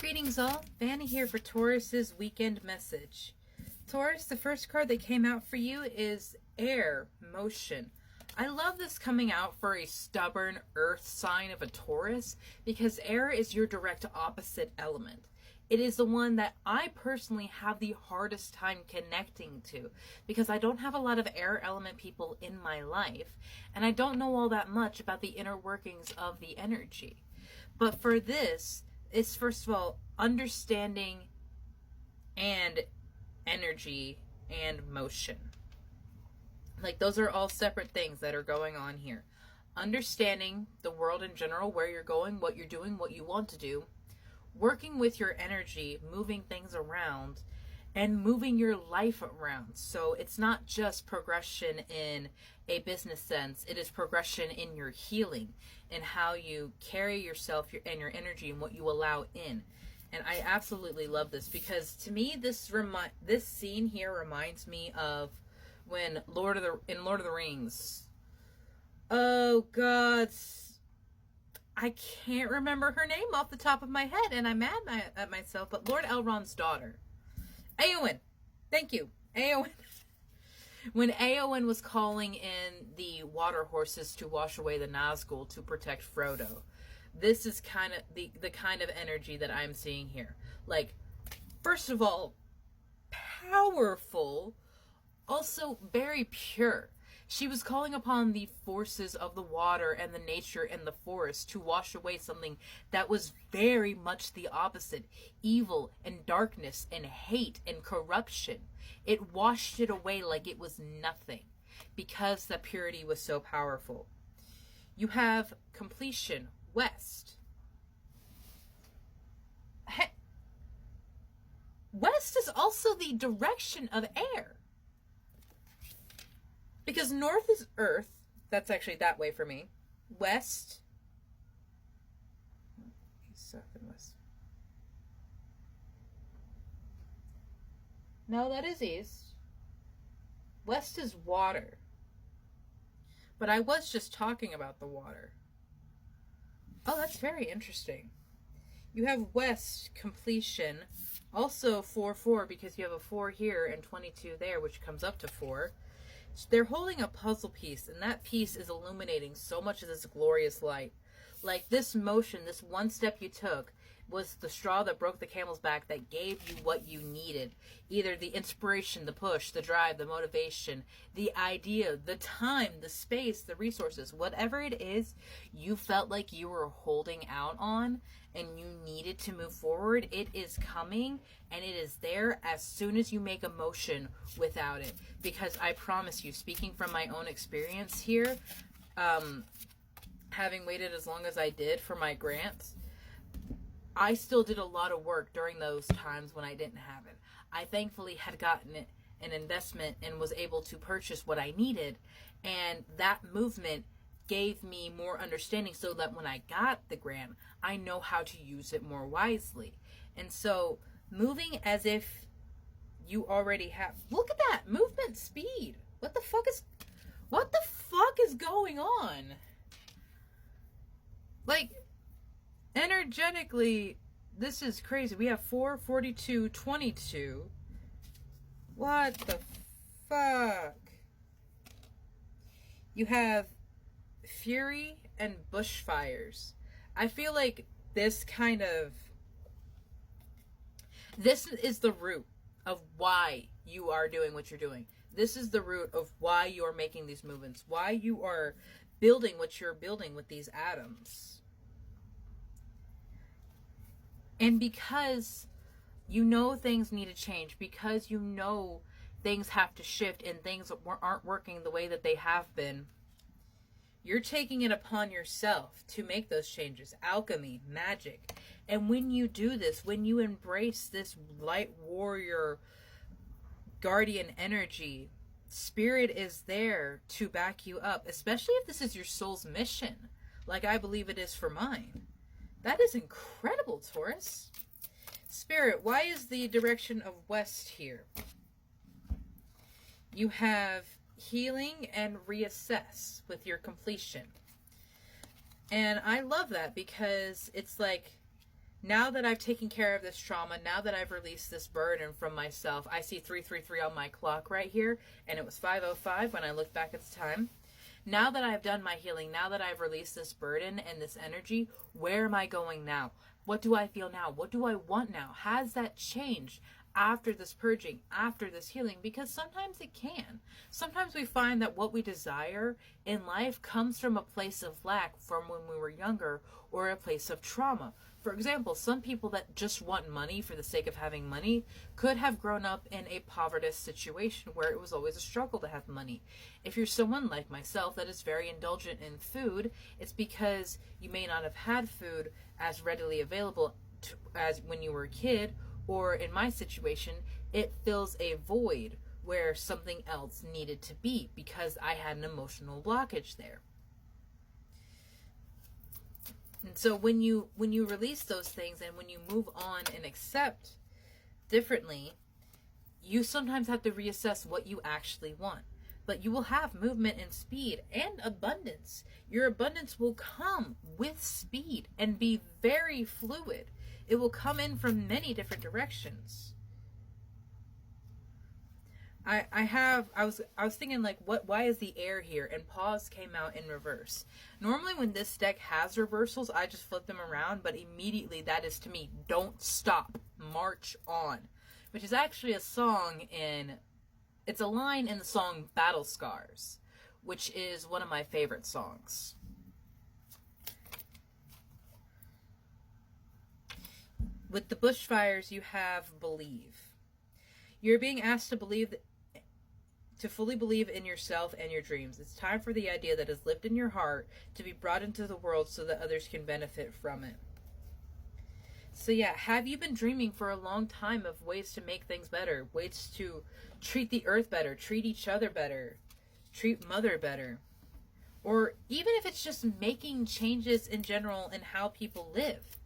Greetings all, Vanny here for Taurus's weekend message. Taurus, the first card that came out for you is Air, Motion. I love this coming out for a stubborn earth sign of a Taurus because air is your direct opposite element. It is the one that I personally have the hardest time connecting to because I don't have a lot of air element people in my life and I don't know all that much about the inner workings of the energy. But for this, it's first of all understanding and energy and motion. Like those are all separate things that are going on here. Understanding the world in general, where you're going, what you're doing, what you want to do, working with your energy, moving things around, and moving your life around. So it's not just progression in a business sense, it is progression in your healing and how you carry yourself and your energy and what you allow in. And I absolutely love this because to me this scene here reminds me of when Lord of the Rings. Oh God, I can't remember her name off the top of my head and I'm mad at myself, but Lord Elrond's daughter. Éowyn. Thank you. Éowyn. When Éowyn was calling in the water horses to wash away the Nazgul to protect Frodo, this is kind of the kind of energy that I'm seeing here. Like, first of all, powerful, also very pure. She was calling upon the forces of the water and the nature and the forest to wash away something that was very much the opposite. Evil and darkness and hate and corruption. It washed it away like it was nothing because the purity was so powerful. You have completion, west. West is also the direction of air. Because north is earth. That's actually that way for me. West. South and west. No, that is east. West is water. But I was just talking about the water. Oh, that's very interesting. You have west, completion. Also 4-4 because you have a 4 here and 22 there, which comes up to 4. They're holding a puzzle piece, and that piece is illuminating so much of this glorious light. Like this motion, this one step you took was the straw that broke the camel's back that gave you what you needed. Either the inspiration, the push, the drive, the motivation, the idea, the time, the space, the resources, whatever it is you felt like you were holding out on and you needed to move forward. It is coming and it is there as soon as you make a motion without it. Because I promise you, speaking from my own experience here, having waited as long as I did for my grants, I still did a lot of work during those times when I didn't have it. I thankfully had gotten it an investment and was able to purchase what I needed. And that movement gave me more understanding so that when I got the grant, I know how to use it more wisely. And so moving as if you already have, look at that movement speed. What the fuck is going on? Like, energetically, this is crazy. We have 4, 42, 22. What the fuck? You have fury and bushfires. I feel like this is the root of why you are doing what you're doing. This is the root of why you're making these movements, why you are building what you're building with these atoms. And because you know things need to change, because you know things have to shift and things aren't working the way that they have been, you're taking it upon yourself to make those changes. Alchemy, magic. And when you do this, when you embrace this light warrior guardian energy, spirit is there to back you up, especially if this is your soul's mission, like I believe it is for mine. That is incredible, Taurus. Spirit, why is the direction of west here? You have healing and reassess with your completion. And I love that because it's like Now that I've taken care of this trauma, now that I've released this burden from myself, I see 333 on my clock right here, and it was 5:05 when I looked back at the time. Now that I've done my healing, now that I've released this burden and this energy, where am I going now? What do I feel now? What do I want now? Has that changed after this purging, after this healing? Because sometimes it can. Sometimes we find that what we desire in life comes from a place of lack from when we were younger, or a place of trauma. For example, some people that just want money for the sake of having money could have grown up in a poverty situation where it was always a struggle to have money. If you're someone like myself that is very indulgent in food, it's because you may not have had food as readily available as when you were a kid, or in my situation, it fills a void where something else needed to be because I had an emotional blockage there. And so when you release those things and when you move on and accept differently, you sometimes have to reassess what you actually want. But you will have movement and speed and abundance. Your abundance will come with speed and be very fluid. It will come in from many different directions. I was thinking, like, why is the air here? And pause came out in reverse. Normally when this deck has reversals, I just flip them around, but immediately that is to me, don't stop, march on. Which is actually a song it's a line in the song Battle Scars, which is one of my favorite songs. With the bushfires, you have believe. You're being asked to fully believe in yourself and your dreams. It's time for the idea that is lived in your heart to be brought into the world so that others can benefit from it. So yeah, have you been dreaming for a long time of ways to make things better, ways to treat the earth better, treat each other better, treat mother better? Or even if it's just making changes in general in how people live.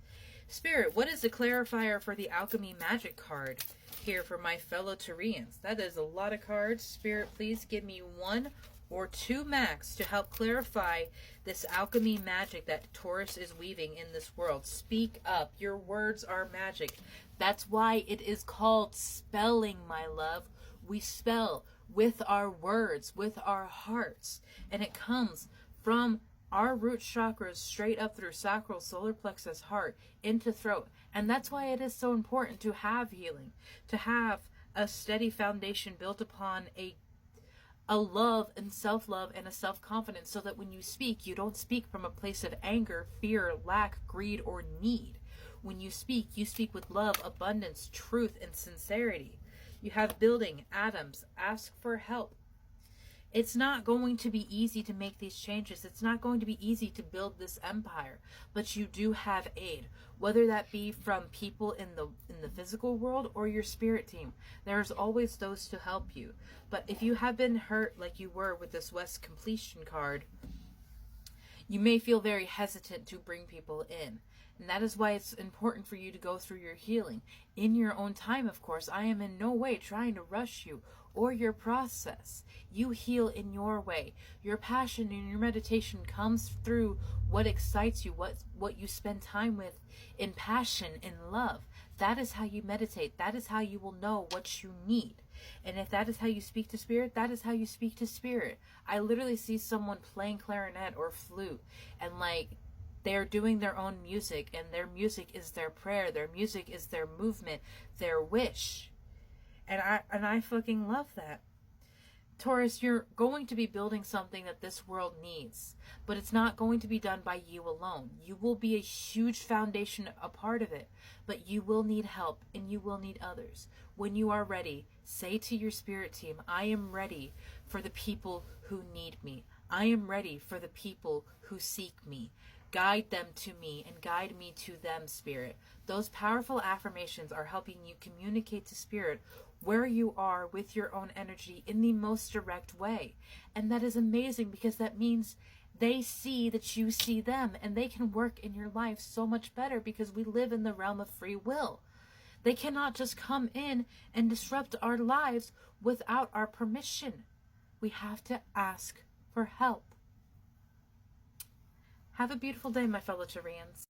Spirit, what is the clarifier for the alchemy magic card here for my fellow Taurians? That is a lot of cards. Spirit, please give me 1 or 2 max to help clarify this alchemy magic that Taurus is weaving in this world. Speak up. Your words are magic. That's why it is called spelling, my love. We spell with our words, with our hearts. And it comes from our root chakras straight up through sacral, solar plexus, heart, into throat. And that's why it is so important to have healing, to have a steady foundation built upon a love and self-love and a self-confidence, so that when you speak, you don't speak from a place of anger, fear, lack, greed, or need. When you speak with love, abundance, truth, and sincerity. You have building, atoms, ask for help. It's not going to be easy to make these changes. It's not going to be easy to build this empire, but you do have aid, whether that be from people in the physical world or your spirit team. There's always those to help you. But if you have been hurt like you were with this West completion card, you may feel very hesitant to bring people in. And that is why it's important for you to go through your healing in your own time, of course. I am in no way trying to rush you or your process. You heal in your way. Your passion and your meditation comes through what excites you, what you spend time with in passion, in love. That is how you meditate. That is how you will know what you need. And if that is how you speak to spirit, that is how you speak to spirit. I literally see someone playing clarinet or flute, and like, they're doing their own music, and their music is their prayer. Their music is their movement, their wish. And I fucking love that. Taurus, you're going to be building something that this world needs, but it's not going to be done by you alone. You will be a huge foundation, a part of it, but you will need help, and you will need others. When you are ready, say to your spirit team, I am ready for the people who need me. I am ready for the people who seek me. Guide them to me and guide me to them, spirit. Those powerful affirmations are helping you communicate to spirit where you are with your own energy in the most direct way. And that is amazing, because that means they see that you see them, and they can work in your life so much better, because we live in the realm of free will. They cannot just come in and disrupt our lives without our permission. We have to ask for help. Have a beautiful day, my fellow Taurians.